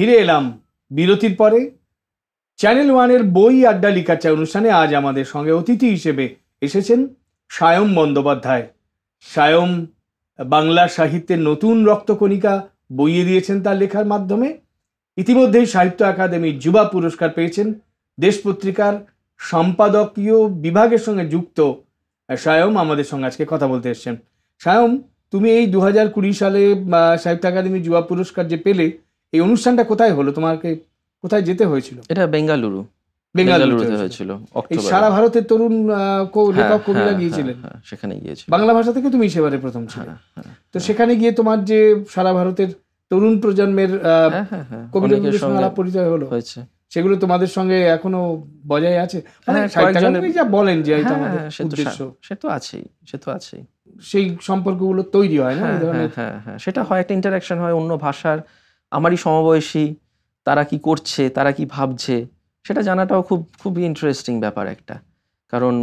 ফিরে এলাম বিরতির পরে। চ্যানেল ওয়ানের বই আড্ডা লিখার চা অনুষ্ঠানে আজ আমাদের সঙ্গে অতিথি হিসেবে এসেছেন সায়ম বন্দ্যোপাধ্যায়। সায়ম বাংলা সাহিত্যের নতুন রক্তকণিকা বইয়ে দিয়েছেন তার লেখার মাধ্যমে। ইতিমধ্যেই সাহিত্য একাডেমির যুবা পুরস্কার পেয়েছেন। দেশ পত্রিকার সম্পাদকীয় বিভাগের সঙ্গে যুক্ত সায়ম আমাদের সঙ্গে আজকে কথা বলতে এসেছেন। সায়ম, তুমি এই 2020 সালে সাহিত্য একাডেমির যুবা পুরস্কার যে পেলে, এই অনুষ্ঠানটা কোথায় হলো? তোমাকে কোথায় যেতে হয়েছিল? এটা বেঙ্গালুরুতে হয়েছিল। এই সারা ভারতের তরুণ লেখক কবিরা গিয়েছিলেন, সেখানে গিয়েছিল। বাংলা ভাষা থেকে তুমি সেবারে প্রথম ছিলে। তো সেখানে গিয়ে তোমার যে সারা ভারতের তরুণ প্রজন্মের কবিদের সঙ্গে আলাপ পরিচয় হলো, সেগুলো তোমাদের সঙ্গে এখনো বজায় আছে? যা বলেন যে এটা আমাদের উদ্দেশ্য, সে তো আছেই। সেই সম্পর্কগুলো তৈরি হয় না? হ্যাঁ, সেটা হয়, একটা ইন্টারাকশন হয় অন্য ভাষার, আমারই সমবয়সী, তারা কি করছে, তারা কি ভাবছে, সেটা জানাটাও খুবই ইন্টারেস্টিং ব্যাপার একটা। কারণ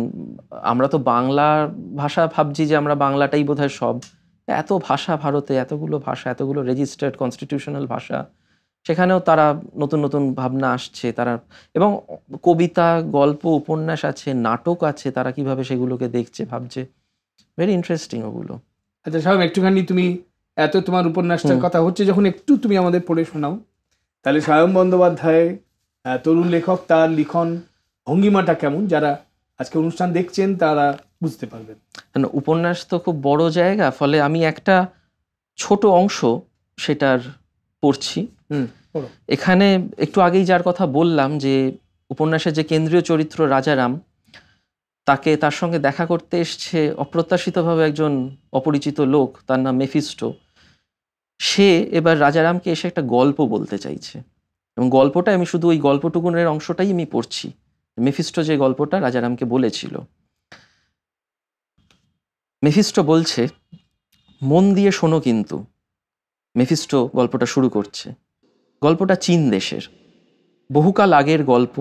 আমরা তো বাংলা ভাষা ভাবছি যে আমরা বাংলাটাই বোধহয় সব। এত ভাষা ভারতে, এতগুলো ভাষা, এতগুলো রেজিস্টার্ড কনস্টিটিউশনাল ভাষা, সেখানেও তারা নতুন নতুন ভাবনা আসছে। তারা এবং কবিতা, গল্প, উপন্যাস আছে, নাটক আছে, তারা কিভাবে সেগুলোকে দেখছে, ভাবছে। ভেরি ইন্টারেস্টিং ওগুলো। আচ্ছা সায়ম, একটুখানি তুমি তোমার উপন্যাসটার কথা হচ্ছে যখন, একটু তুমি আমাদের পড়ে শোনাও, তাহলে সায়ম বন্দ্যোপাধ্যায় তরুণ লেখক, তার লিখন ভঙ্গিমাটা কেমন, যারা আজকে অনুষ্ঠান দেখছেন তারা বুঝতে পারবেন। উপন্যাস তো খুব বড় জায়গা, ফলে আমি একটা ছোট অংশ সেটার পড়ছি। এখানে একটু আগেই যার কথা বললাম, যে উপন্যাসের যে কেন্দ্রীয় চরিত্র রাজারাম, তার সঙ্গে দেখা করতে এসছে অপ্রত্যাশিতভাবে একজন অপরিচিত লোক, তার নাম মেফিস্টো। সে এবার রাজারামকে এসে একটা গল্প বলতে চাইছে, এবং গল্পটা আমি শুধু ওই গল্পটুকুনের অংশটাই আমি পড়ছি। মেফিস্টো যে গল্পটা রাজারামকে বলেছিল, মেফিস্টো বলছে, মন দিয়ে শোনো কিন্তু। মেফিস্টো গল্পটা শুরু করছে। গল্পটা চীন দেশের, বহুকাল আগের গল্প।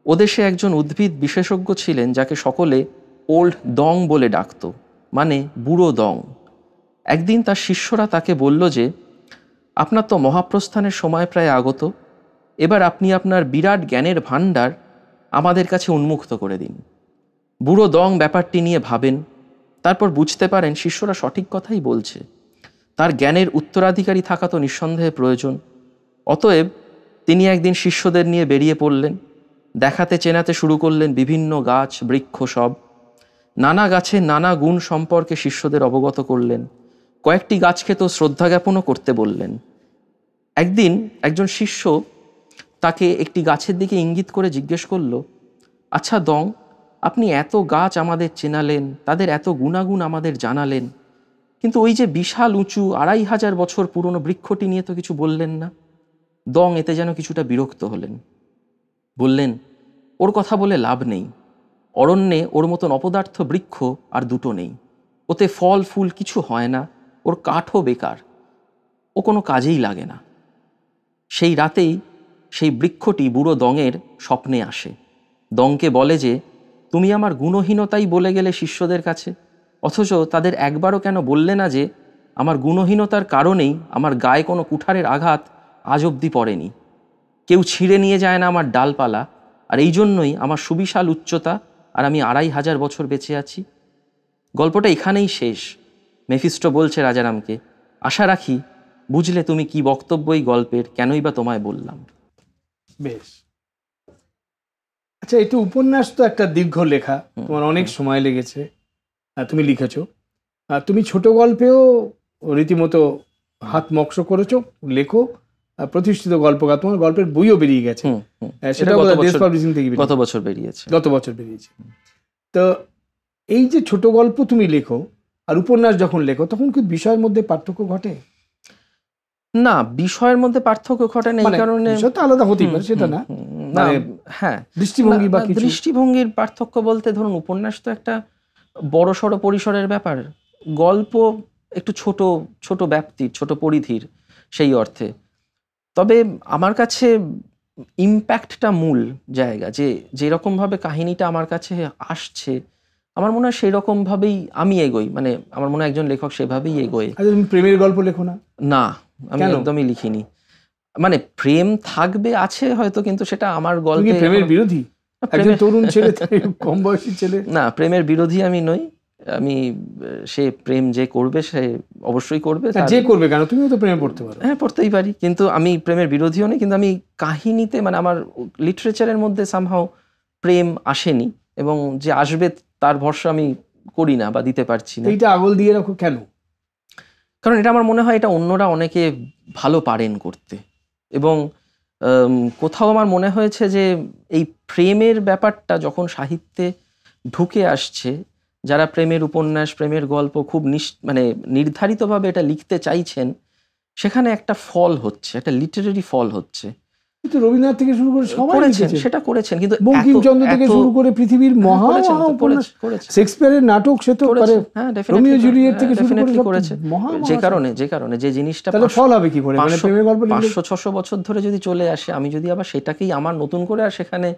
ওদেশে একজন উদ্ভিদ বিশেষজ্ঞ ছিলেন, যাকে সকলে ওল্ড দং বলে ডাকত, মানে বুড়ো দং। একদিন তার শিষ্যরা তাকে বলল যে, আপনার তো মহাপ্রস্থানের সময় প্রায় আগত, এবার আপনি আপনার বিরাট জ্ঞানের ভাণ্ডার আমাদের কাছে উন্মুক্ত করে দিন। বুড়ো দং ব্যাপারটি নিয়ে ভাবেন, তারপর বুঝতে পারেন শিষ্যরা সঠিক কথাই বলছে। তার জ্ঞানের উত্তরাধিকারী থাকা তো নিঃসন্দেহে প্রয়োজন। অতএব তিনি একদিন শিষ্যদের নিয়ে বেরিয়ে পড়লেন। দেখাতে চেনাতে শুরু করলেন বিভিন্ন গাছ, বৃক্ষ সব। নানা গাছের নানা গুণ সম্পর্কে শিষ্যদের অবগত করলেন। কয়েকটি গাছকে তো শ্রদ্ধা জ্ঞাপনও করতে বললেন। একদিন একজন শিষ্য তাকে একটি গাছের দিকে ইঙ্গিত করে জিজ্ঞেস করল, আচ্ছা দং, আপনি এত গাছ আমাদের চেনালেন, তাদের এত গুণাগুণ আমাদের জানালেন, কিন্তু ওই যে বিশাল উঁচু 2500 বছর পুরনো বৃক্ষটি নিয়ে তো কিছু বললেন না। দং এতে যেন কিছুটা বিরক্ত হলেন। বললেন, ওর কথা বলে লাভ নেই। অরণ্যে ওর মতন অপদার্থ বৃক্ষ আর দুটো নেই। ওতে ফল ফুল কিছু হয় না, ওর কাঠও বেকার, ও কোনো কাজেই লাগে না। সেই রাতেই সেই বৃক্ষটি বুড়ো দঙের স্বপ্নে আসে। দংকে বলে যে, তুমি আমার গুণহীনতাই বলে গেলে শিষ্যদের কাছে, অথচ তাদের একবারও কেন বললে না যে আমার গুণহীনতার কারণেই আমার গায়ে কোনো কুঠারের আঘাত আজ অবধি পড়েনি, কেউ ছিঁড়ে নিয়ে যায় না আমার ডালপালা, আর এই জন্যই আমার সুবিশাল উচ্চতা, আর আমি 2500 বছর বেঁচে আছি। গল্পটা এখানেই শেষ। মেফিস্টো বলছে রাজারামকে, আশা রাখি বুঝলে তুমি কি বক্তব্য এই গল্পের, কেনই বা তোমায় বললাম। বেশ। আচ্ছা, এটা উপন্যাস তো একটা দীর্ঘ লেখা, তোমার অনেক সময় লেগেছে, তুমি লিখেছো। তুমি ছোট গল্পেও রীতিমতো হাত মক্স করেছো, লেখো, প্রতিষ্ঠিত গল্পকার, তোমার গল্পের বইও বেরিয়ে গেছে, সেটা দেশ পাবলিশিং থেকে গত বছর বেরিয়েছে। তো এই যে ছোট গল্প তুমি লেখো আর উপন্যাস যখন লেখো, তখন কি বিষয়ের মধ্যে পার্থক্য ঘটে? না, বিষয়ের মধ্যে পার্থক্য ঘটে না, এই কারণে আলাদা হতেই পারে সেটা না, হ্যাঁ, দৃষ্টিভঙ্গি বা দৃষ্টিভঙ্গির পার্থক্য বলতে, ধরুন উপন্যাস তো একটা বড় সড়ো পরিসরের ব্যাপার, গল্প একটু ছোট ছোট ব্যাপ্তির, ছোট পরিধির সেই অর্থে। তবে আমার কাছে ইম্প্যাক্টটা মূল জায়গা, যে যেরকমভাবে কাহিনীটা আমার কাছে আসছে, আমার মনে হয় সেই রকমভাবেই আমি এগোই, মানে আমার মনে হয় একজন লেখক সেভাবেই এগোয়। তুমি প্রেমের গল্প লেখো না? না, আমি একদমই লিখিনি। মানে প্রেম থাকবে আছে হয়তো, কিন্তু সেটা আমার তুমি কি গল্পে প্রেমের বিরোধী? একজন তরুণ ছেলে, কম বয়সী ছেলে। না, প্রেমের বিরোধী আমি নই। আমি সে প্রেম যে করবে সে অবশ্যই করবে। না, যে করবে কেন, তুমিও তো প্রেমে পড়তে পারো। হ্যাঁ, পড়তেই পারি, কিন্তু আমি প্রেমের বিরোধীও নই। কিন্তু আমি কাহিনীতে, মানে আমার লিটারেচারের মধ্যে সামহাও প্রেম আসেনি, এবং যে আসবে তার ভরসা আমি করি না বা দিতে পারছি না। এইটা আগল দিয়ে রাখো কেন? কারণ এটা আমার মনে হয় এটা অন্যরা অনেকে ভালো পারেন করতে, এবং কোথাও আমার মনে হয়েছে যে এই প্রেমের ব্যাপারটা যখন সাহিত্যে ঢুকে আসছে, যারা প্রেমের উপন্যাস, প্রেমের গল্প খুব মানে নির্ধারিতভাবে এটা লিখতে চাইছেন, সেখানে একটা ফল হচ্ছে, একটা লিটারেরি ফল হচ্ছে। কিন্তু রবীন্দ্রনাথ থেকে শুরু করে সবাই করেছেন, লিখেছেন। সেটা করেছেন, কিন্তু বঙ্কিমচন্দ্র থেকে শুরু করে পৃথিবীর মহা করেছেন মহা তো, উপন্যাস, করেছেন। শেক্সপিয়ারের নাটক, সে তো পারে, হ্যাঁ, রোমিও জুলিয়েট থেকে শুরু করে ডেফিনেটলি সব করেছে। মহা যে কারণে যে জিনিসটা তাহলে ফল হবে কি করে? মানে প্রেমের গল্প লিখলে 500-600 বছর ধরে যদি চলে আসে, আমি যদি আবার সেটাকেই আমার নতুন করে, আর সেখানে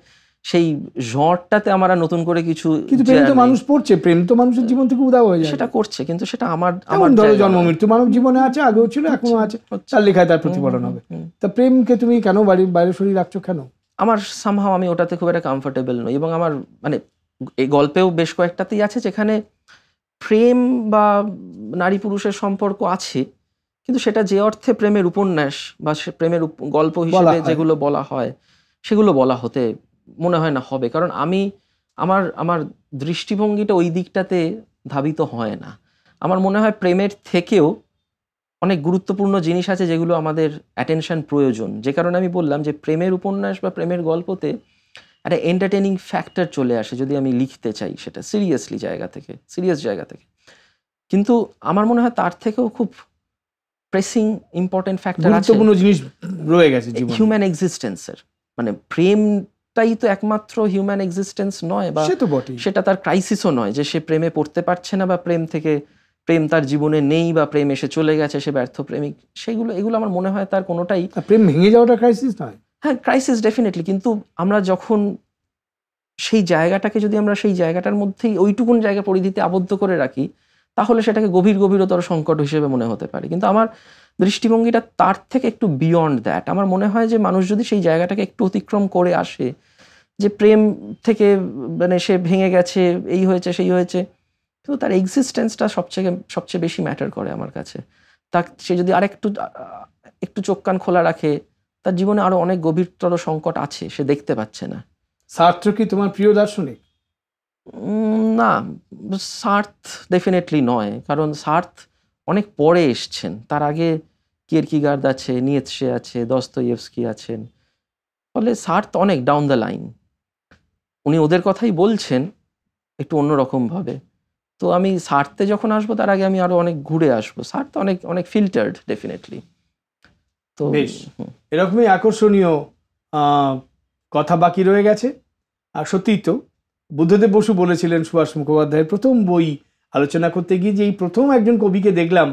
সেই ঝড়টাতে আমার আর নতুন করে কিছু, কিন্তু প্রেম তো মানুষ পড়ছে, প্রেম তো মানুষের জীবন থেকে উধাও হয়ে যায়। সেটা করছে, কিন্তু সেটা আমার ধরো জন্ম মৃত্যু মানব জীবনে আছে, আগেও ছিল, এখনো আছে, তার লেখায় তার প্রতিফলন হবে। তা প্রেমকে তুমি কেন বাইরে সরিয়ে রাখছো কেন? আমার সামহাও, আমি ওটাতে খুব একটা কমফোর্টেবল নই, এবং আমার মানে এই গল্পেও বেশ কয়েকটাতেই আছে যেখানে প্রেম বা নারী পুরুষের সম্পর্ক আছে, কিন্তু সেটা যে অর্থে প্রেমের উপন্যাস বা প্রেমের গল্প হিসেবে যেগুলো বলা হয়, সেগুলো বলা হতে মনে হয় না হবে। কারণ আমার দৃষ্টিভঙ্গিটা ওই দিকটাতে ধাবিত হয় না। আমার মনে হয় প্রেমের থেকেও অনেক গুরুত্বপূর্ণ জিনিস আছে যেগুলো আমাদের অ্যাটেনশন প্রয়োজন। যে কারণে আমি বললাম যে প্রেমের উপন্যাস বা প্রেমের গল্পতে একটা এন্টারটেনিং ফ্যাক্টর চলে আসে যদি আমি লিখতে চাই সেটা সিরিয়াস জায়গা থেকে। কিন্তু আমার মনে হয় তার থেকেও খুব প্রেসিং ইম্পর্টেন্ট ফ্যাক্টর আছে, গুরুত্বপূর্ণ জিনিস রয়ে গেছে জীবনে, হিউম্যান এক্সিস্টেন্সের। মানে প্রেমটাই তো একমাত্র হিউম্যান এক্সিস্টেন্স নয়, বা সেটা তার ক্রাইসিসও নয় যে সে প্রেমে পড়তে পারছে না, বা প্রেম তার জীবনে নেই, বা প্রেম এসে চলে গেছে, সে ব্যর্থ প্রেমিক। এগুলো আমার মনে হয় তার কোনোটাই প্রেম ভেঙে যাওয়াটা ক্রাইসিস নয়। হ্যাঁ, ক্রাইসিস ডেফিনেটলি, কিন্তু আমরা যখন সেই জায়গাটাকে, যদি আমরা সেই জায়গাটার মধ্যেই ওইটুকুন জায়গা পরিধিতে আবদ্ধ করে রাখি, তাহলে সেটাকে গভীরতর সংকট হিসেবে মনে হতে পারে। কিন্তু আমার দৃষ্টিভঙ্গিটা তার থেকে একটু বিয়ন্ড দ্যাট। আমার মনে হয় যে মানুষ যদি সেই জায়গাটাকে একটু অতিক্রম করে আসে, যে প্রেম থেকে মানে সে ভেঙে গেছে, এই হয়েছে সেই হয়েছে, কিন্তু তার এক্সিস্টেন্সটা সবচেয়ে বেশি ম্যাটার করে আমার কাছে। সে যদি একটু চোখ কান খোলা রাখে, তার জীবনে আরো অনেক গভীরতর সংকট আছে, সে দেখতে পাচ্ছে না। সার্ত্র কি তোমার প্রিয় দার্শনিক? না, সার্থ ডেফিনেটলি নয়, কারণ সার্থ অনেক পরে এসছেন। তার আগে কিয়েরকিগার্দ আছে, নিয়েৎসে আছে, দস্তয়েভস্কি আছেন, ফলে সার্থ অনেক ডাউন দ্য লাইন। উনি ওদের কথাই বলছেন একটু অন্যরকম ভাবে। তো আমি সার্থে যখন আসবো তার আগে আমি আরো অনেক ঘুরে আসবো। সার্থ অনেক অনেক ফিল্টার্ড ডেফিনেটলি। তো বেশ, এরকমই আকর্ষণীয় কথা বাকি রয়ে গেছে। আর সত্যিই তো বুদ্ধদেব বসু বলেছিলেন সুভাষ মুখোপাধ্যায়ের প্রথম বই আলোচনা করতে গিয়ে যে এই প্রথম একজন কবিকে দেখলাম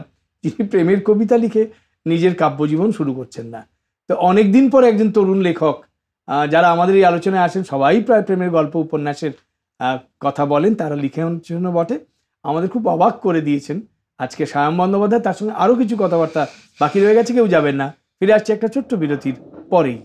যিনি প্রেমের কবিতা লিখে নিজের কাব্যজীবন শুরু করছেন না। তো অনেকদিন পর একজন তরুণ লেখক, যারা আমাদের এই আলোচনায় আসেন সবাই প্রায় প্রেমের গল্প উপন্যাসের কথা বলেন, তারা লিখেন জন্য বটে। আমাদের খুব অবাক করে দিয়েছেন আজকে সায়ম বন্দ্যোপাধ্যায়। তার সঙ্গে আরও কিছু কথাবার্তা বাকি রয়ে গেছে, কেউ যাবেন না, ফিরে আসছে একটা ছোট্ট বিরতির পরেই।